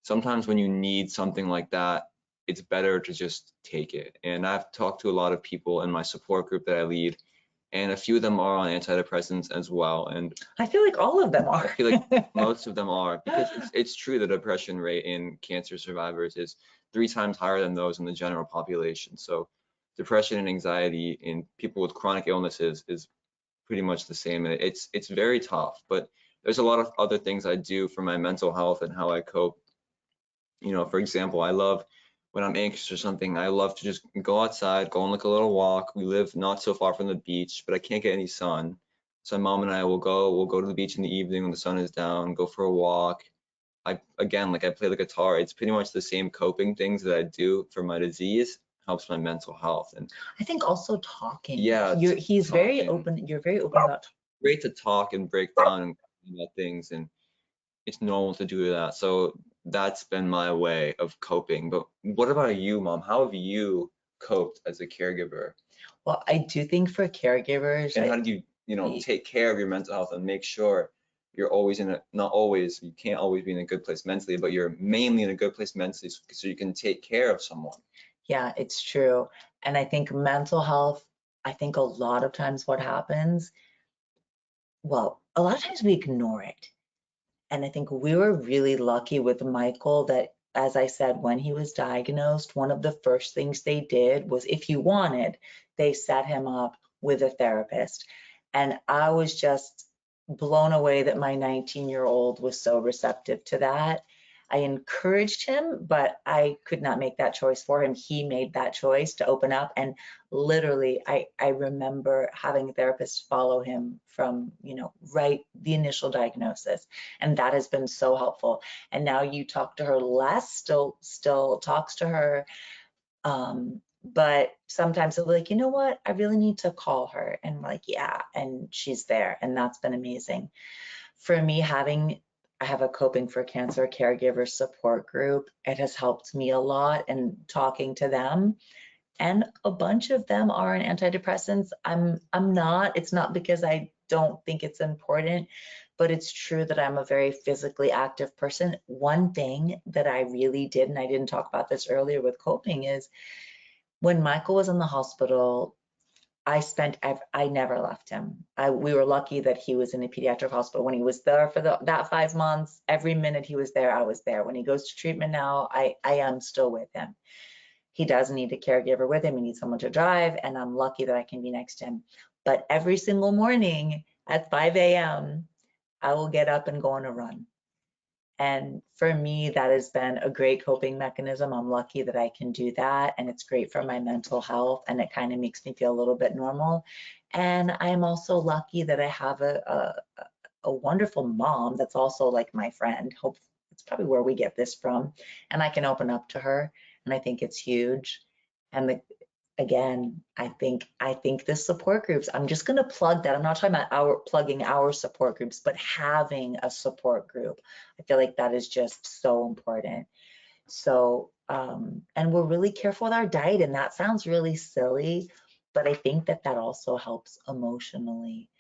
sometimes when you need something like that, it's better to just take it. And I've talked to a lot of people in my support group that I lead, and a few of them are on antidepressants as well. And I feel like all of them are. I feel like most of them are, because it's true the depression rate in cancer survivors is 3 times higher than those in the general population. So depression and anxiety in people with chronic illnesses is pretty much the same. And it's very tough, but there's a lot of other things I do for my mental health and how I cope. You know, for example, I love when I'm anxious or something, I love to just go outside, go on like a little walk. We live not so far from the beach, but I can't get any sun. So my mom and I we'll go to the beach in the evening when the sun is down, go for a walk. Again, like I play the guitar. It's pretty much the same coping things that I do for my disease helps my mental health. And I think also talking. yeah, He's very talking. open. You're very open about. Great to talk and break down and about things, and it's normal to do that. So that's been my way of coping. But what about you, Mom? How have you coped as a caregiver? Well, I do think for caregivers, And how do you take care of your mental health and make sure you're always not always, you can't always be in a good place mentally, but you're mainly in a good place mentally so you can take care of someone. yeah, it's true. And I think mental health, I think a lot of times what happens, well, a lot of times we ignore it. And I think we were really lucky with Michael that, as I said, when he was diagnosed, one of the first things they did was, if you wanted, they set him up with a therapist. And I was just blown away that my 19-year-old was so receptive to that. I encouraged him, but I could not make that choice for him. He made that choice to open up. And literally, I remember having a therapist follow him from, right the initial diagnosis. And that has been so helpful. And now you talk to her less, still talks to her. But sometimes it'll be like, you know what, I really need to call her. And we're like, yeah, and she's there. And that's been amazing. For me, I have a Coping for Cancer caregiver support group. It has helped me a lot, and talking to them. And a bunch of them are on antidepressants. I'm not. It's not because I don't think it's important, but it's true that I'm a very physically active person. One thing that I really did, and I didn't talk about this earlier with coping, is when Michael was in the hospital, I never left him. We were lucky that he was in a pediatric hospital. When he was there for that 5 months, every minute he was there, I was there. When he goes to treatment now, I am still with him. He does need a caregiver with him. He needs someone to drive, and I'm lucky that I can be next to him. But every single morning at 5 a.m., I will get up and go on a run. And for me, that has been a great coping mechanism. I'm lucky that I can do that, and it's great for my mental health, and it kind of makes me feel a little bit normal. And I'm also lucky that I have a wonderful mom that's also like my friend. Hope it's probably where we get this from, and I can open up to her, and I think it's huge. And again, I think the support groups, I'm just going to plug that. I'm not talking about plugging our support groups, but having a support group. I feel like that is just so important. So, and we're really careful with our diet, and that sounds really silly, but I think that also helps emotionally.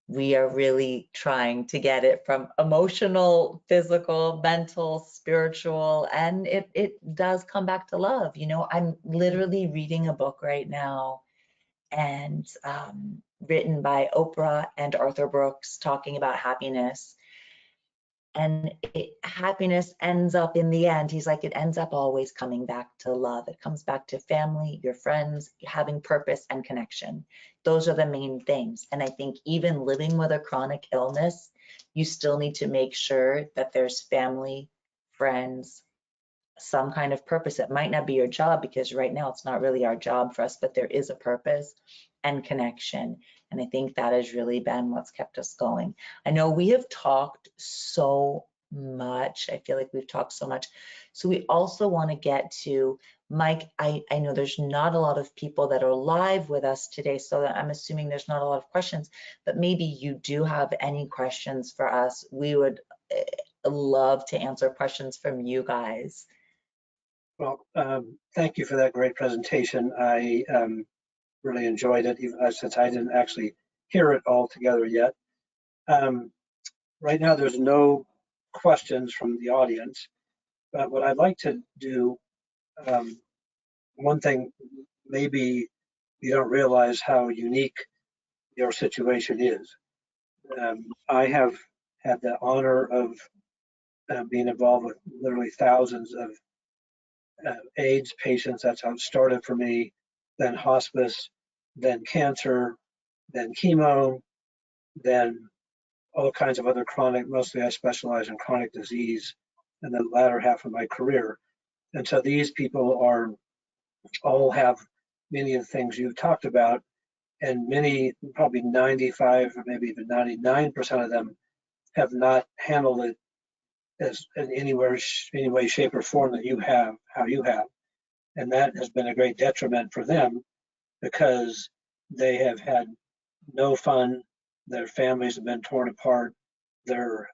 We are really trying to get it from emotional, physical, mental, spiritual, and it does come back to love. I'm literally reading a book right now, and written by Oprah and Arthur Brooks, talking about happiness. And happiness ends up in the end, he's like, it ends up always coming back to love. It comes back to family, your friends, having purpose and connection. Those are the main things. And I think even living with a chronic illness, you still need to make sure that there's family, friends, some kind of purpose. It might not be your job, because right now it's not really our job for us, but there is a purpose and connection. And I think that has really been what's kept us going. I know we have talked so much. I feel like we've talked so much. So we also want to get to Mike. I know there's not a lot of people that are live with us today, so I'm assuming there's not a lot of questions, but maybe you do have any questions for us. We would love to answer questions from you guys. Well, thank you for that great presentation. I really enjoyed it, even since I didn't actually hear it all together yet. Right now, there's no questions from the audience, but what I'd like to do, one thing, maybe you don't realize how unique your situation is. I have had the honor of being involved with literally thousands of AIDS patients. That's how it started for me, then hospice, then cancer, then chemo, then all kinds of other chronic, mostly I specialize in chronic disease in the latter half of my career. And so these people all have many of the things you've talked about, and many, probably 95 or maybe even 99% of them have not handled it as in any way, shape, or form that you have, how you have. And that has been a great detriment for them, because they have had no fun. Their families have been torn apart. Their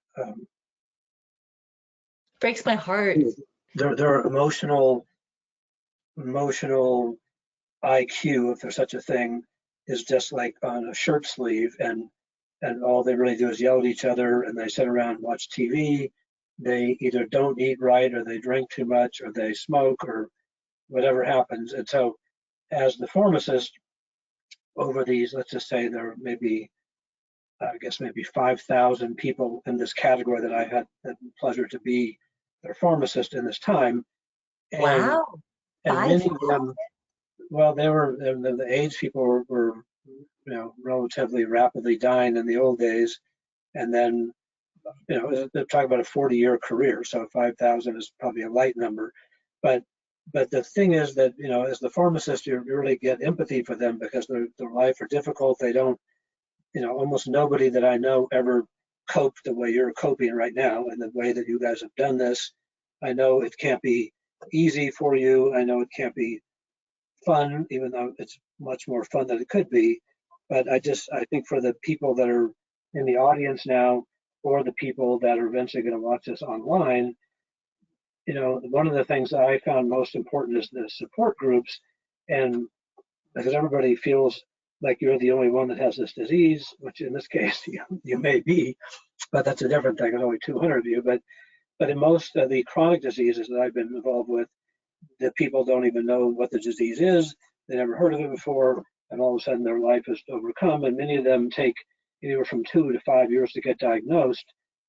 Breaks my heart. Their emotional IQ, if there's such a thing, is just like on a shirt sleeve, and all they really do is yell at each other, and they sit around and watch TV. They either don't eat right, or they drink too much, or they smoke, or whatever happens. And so as the pharmacist, over these, let's just say there may be, I guess maybe 5,000 people in this category that I had the pleasure to be their pharmacist in this time. And, wow. and many of them, well, the AIDS people were relatively rapidly dying in the old days. And then, they're talking about a 40-year career. So 5,000 is probably a light number. But the thing is that, as the pharmacist, you really get empathy for them, because their life are difficult. They don't, almost nobody that I know ever coped the way you're coping right now, and the way that you guys have done this. I know it can't be easy for you. I know it can't be fun, even though it's much more fun than it could be. But I think for the people that are in the audience now, or the people that are eventually going to watch this online, one of the things that I found most important is the support groups. And because everybody feels like you're the only one that has this disease, which in this case you may be, but that's a different thing. There's only 200 of you. But in most of the chronic diseases that I've been involved with, the people don't even know what the disease is. They never heard of it before, and all of a sudden their life is overcome. And many of them take anywhere from 2 to 5 years to get diagnosed,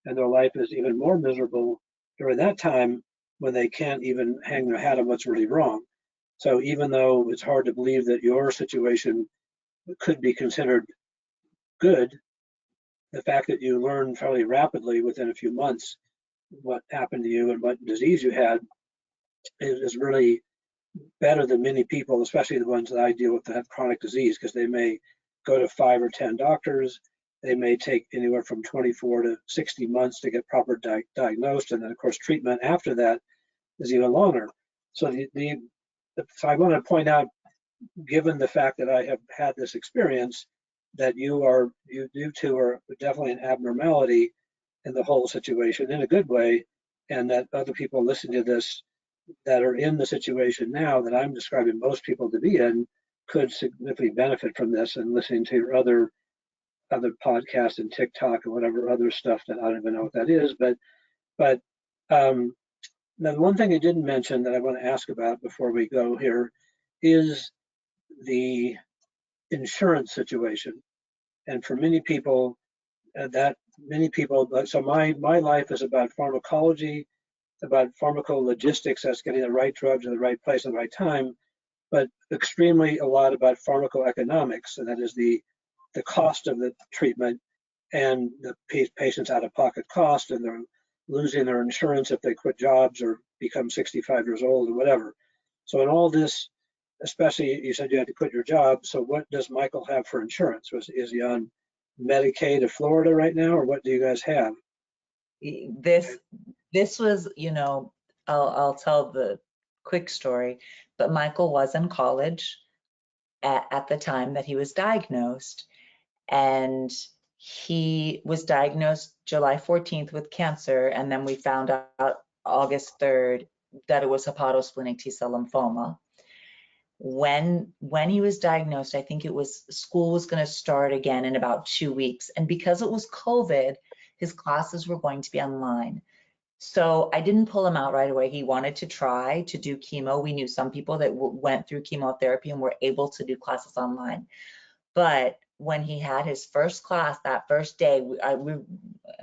and their life is even more miserable during that time, when they can't even hang their hat on what's really wrong. So even though it's hard to believe that your situation could be considered good, the fact that you learn fairly rapidly within a few months what happened to you and what disease you had is really better than many people, especially the ones that I deal with that have chronic disease, because they may go to 5 or 10 doctors. They may take anywhere from 24 to 60 months to get proper diagnosed, and then of course treatment after that is even longer. So so I want to point out, given the fact that I have had this experience, that you two are definitely an abnormality in the whole situation, in a good way, and that other people listening to this that are in the situation now that I'm describing most people to be in could significantly benefit from this, and listening to your other podcasts and TikTok and whatever other stuff that I don't even know what that is. But then one thing I didn't mention that I want to ask about before we go here is the insurance situation. And for many people, that many people, so my life is about pharmacology, about pharmacologistics, that's getting the right drugs in the right place at the right time, but extremely a lot about pharmacoeconomics, and that is the cost of the treatment and the patient's out-of-pocket cost, and they're losing their insurance if they quit jobs or become 65 years old or whatever. So in all this, especially you said you had to quit your job, so what does Michael have for insurance? Is he on Medicaid of Florida right now, or what do you guys have? This was, you know, I'll tell the quick story, but Michael was in college at the time that he was diagnosed, and he was diagnosed July 14th with cancer, and then we found out August 3rd that it was hepatosplenic T-cell lymphoma. When he was diagnosed, I think it was school was going to start again in about 2 weeks, and because it was COVID, his classes were going to be online. So I didn't pull him out right away. He wanted to try to do chemo. We knew some people that went through chemotherapy and were able to do classes online. But when he had his first class that first day,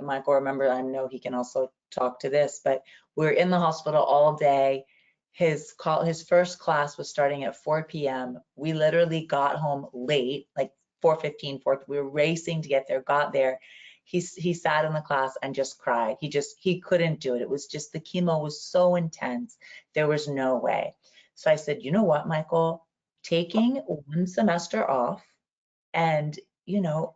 Michael, remember, I know he can also talk to this, but we were in the hospital all day. His first class was starting at 4 p.m. We literally got home late, like 4:15, we were racing to get there, got there. He sat in the class and just cried. He couldn't do it. It was just, the chemo was so intense. There was no way. So I said, you know what, Michael, taking 1 semester off and, you know,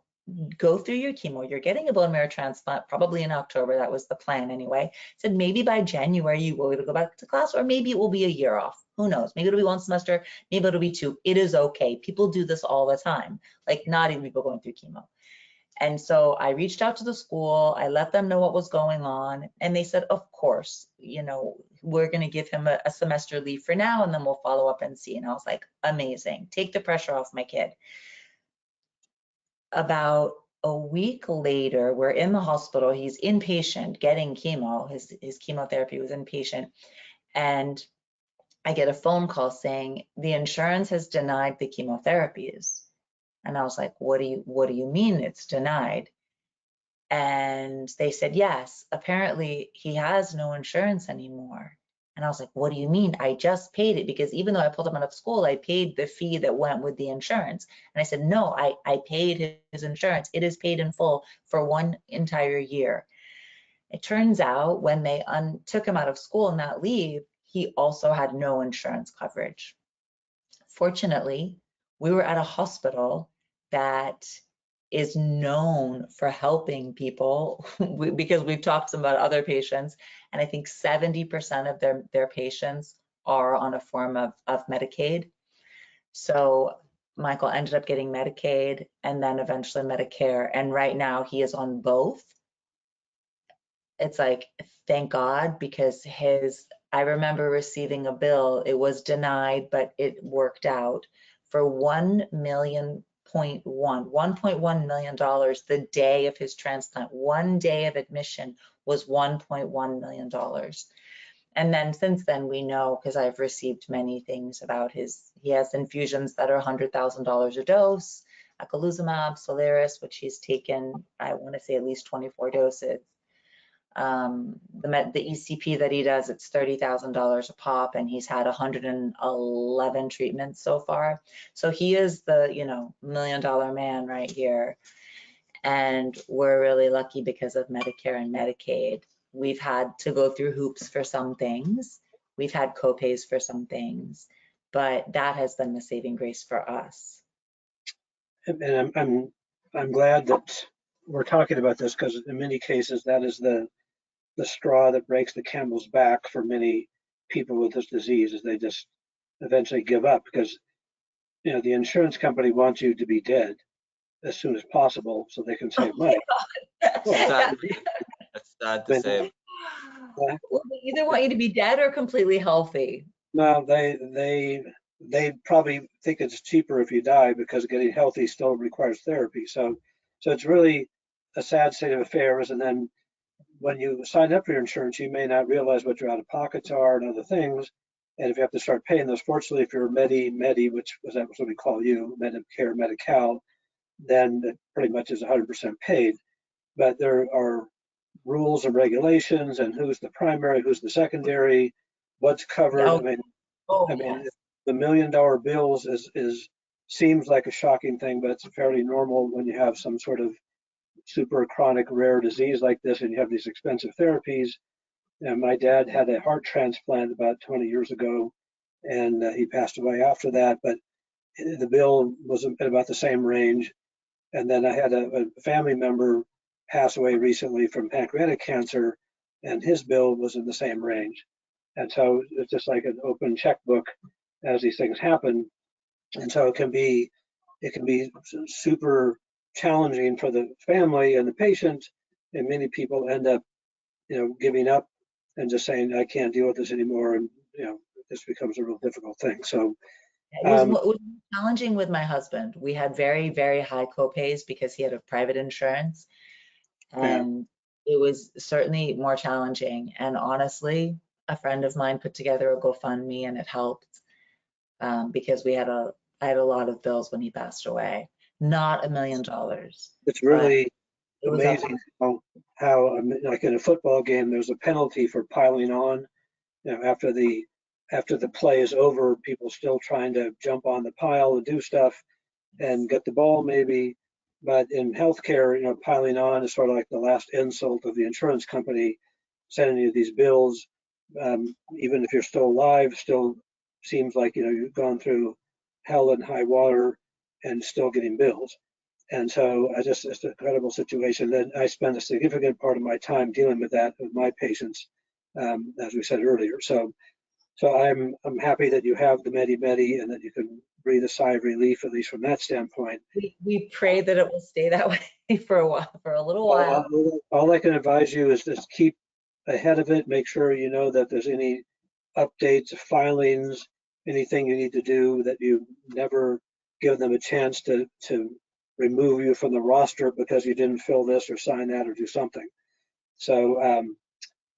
go through your chemo. You're getting a bone marrow transplant probably in October. That was the plan anyway. Said maybe by January you will go back to class, or maybe it will be a year off. Who knows? Maybe it'll be 1 semester, maybe it'll be 2. It is okay. People do this all the time, like not even people going through chemo. And so I reached out to the school, I let them know what was going on, and they said, of course, you know, we're going to give him a semester leave for now, and then we'll follow up and see. And I was like, amazing, take the pressure off my kid. About a week later, we're in the hospital, he's inpatient getting chemo, his chemotherapy was inpatient, and I get a phone call saying the insurance has denied the chemotherapies. And I was like, what do you mean it's denied? And they said, yes, apparently he has no insurance anymore. And I was like, what do you mean? I just paid it, because even though I pulled him out of school, I paid the fee that went with the insurance. And I said, no, I paid his insurance. It is paid in full for 1 entire year. It turns out when they took him out of school on that leave, he also had no insurance coverage. Fortunately, we were at a hospital that is known for helping people because we've talked about other patients, and I think 70% of their patients are on a form of Medicaid. So Michael ended up getting Medicaid and then eventually Medicare, and right now he is on both. It's like, thank God, because I remember receiving a bill, it was denied, but it worked out for $1.1 million the day of his transplant. 1 day of admission was $1.1 million. And then since then, we know, because I've received many things about he has infusions that are $100,000 a dose, eculizumab, Soliris, which he's taken, I want to say at least 24 doses. The ECP that he does, it's $30,000 a pop, and he's had 111 treatments so far. So he is the, you know, $1 million man right here. And we're really lucky because of Medicare and Medicaid. We've had to go through hoops for some things. We've had copays for some things, but that has been the saving grace for us. And I'm glad that we're talking about this, because in many cases that is the straw that breaks the camel's back for many people with this disease, is they just eventually give up, because you know the insurance company wants you to be dead as soon as possible so they can save money. Well, that's sad to say. Well, they either want you to be dead or completely healthy. No, they probably think it's cheaper if you die, because getting healthy still requires therapy. So it's really a sad state of affairs. And then when you sign up for your insurance, you may not realize what your out-of-pockets are and other things. And if you have to start paying those, fortunately, if you're Medi, which was that what we call you, Medicare, Medi-Cal, then it pretty much is 100% paid. but there are rules and regulations and who's the primary, who's the secondary, what's covered. Oh, I mean, yes. the $1 million bills seems like a shocking thing, but it's fairly normal when you have some sort of super chronic rare disease like this and you have these expensive therapies. And my dad had a heart transplant about 20 years ago, and he passed away after that, but the bill was at about the same range. And then I had a family member pass away recently from pancreatic cancer, and his bill was in the same range. And so it's just like an open checkbook as these things happen. And so it can be super challenging for the family and the patient, and many people end up, giving up and just saying, I can't deal with this anymore, and this becomes a real difficult thing. So It was challenging with my husband. We had very, very high copays because he had a private insurance, and it was certainly more challenging. And honestly, a friend of mine put together a GoFundMe, and it helped because I had a lot of bills when he passed away. Not $1 million. it's really It was amazing how, like in a football game, there's a penalty for piling on. After the play is over, people still trying to jump on the pile and do stuff and get the ball maybe. But in healthcare, piling on is sort of like the last insult of the insurance company sending you these bills. Even if you're still alive, still seems like you've gone through hell and high water and still getting bills. And so it's an incredible situation. Then I spend a significant part of my time dealing with that with my patients, as we said earlier. So I'm happy that you have the Medi and that you can breathe a sigh of relief, at least from that standpoint. We pray that it will stay that way for a little while. All I can advise you is just keep ahead of it. Make sure you know that there's any updates, filings, anything you need to do, that you never give them a chance to remove you from the roster because you didn't fill this or sign that or do something. So,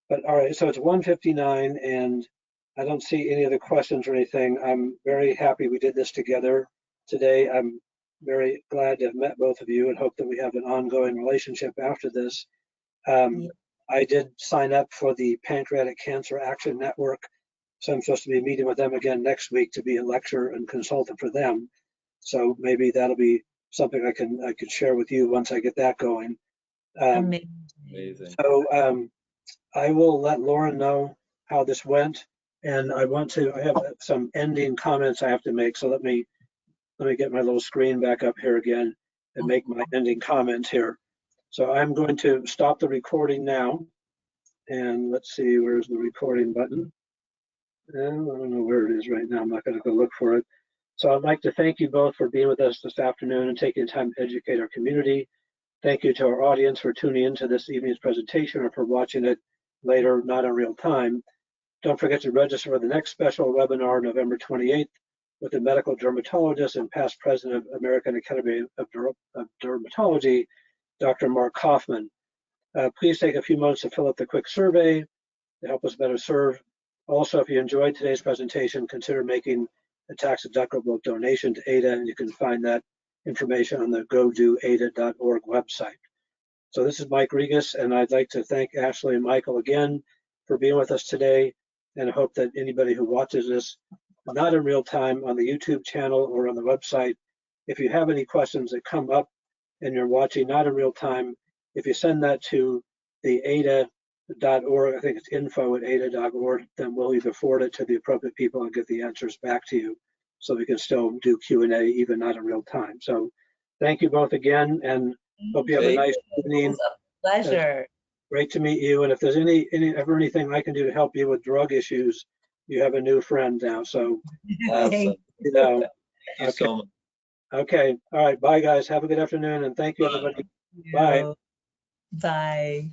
but all right, so it's 1:59 and I don't see any other questions or anything. I'm very happy we did this together today. I'm very glad to have met both of you and hope that we have an ongoing relationship after this. I did sign up for the Pancreatic Cancer Action Network, so I'm supposed to be meeting with them again next week to be a lecturer and consultant for them. So maybe that'll be something I could share with you once I get that going. Amazing. So I will let Lauren know how this went, and I have some ending comments I have to make. So let me get my little screen back up here again and make my ending comments here. So I'm going to stop the recording now, and let's see, where's the recording button? And I don't know where it is right now. I'm not going to go look for it. So I'd like to thank you both for being with us this afternoon and taking the time to educate our community. Thank you to our audience for tuning into this evening's presentation or for watching it later, not in real time. Don't forget to register for the next special webinar, November 28th, with the medical dermatologist and past president of American Academy of Dermatology, Dr. Mark Kaufman. Please take a few moments to fill out the quick survey to help us better serve. Also, if you enjoyed today's presentation, consider making a tax-deductible donation to AAIDA, and you can find that information on the godoaida.org website. So this is Mike Regas, and I'd like to thank Ashlee and Michael again for being with us today, and I hope that anybody who watches this, not in real time on the YouTube channel or on the website, if you have any questions that come up and you're watching not in real time, if you send that to the AAIDA.org, I think it's info@aida.org, then we'll either forward it to the appropriate people and get the answers back to you, so we can still do Q&A even not in real time. So thank you both again, and hope you have a nice evening. It was a pleasure. Great to meet you. And if there's anything I can do to help you with drug issues, you have a new friend now. So Awesome. Thank you so much. Okay. All right. Bye, guys. Have a good afternoon, and thank you, everybody. Bye. Bye.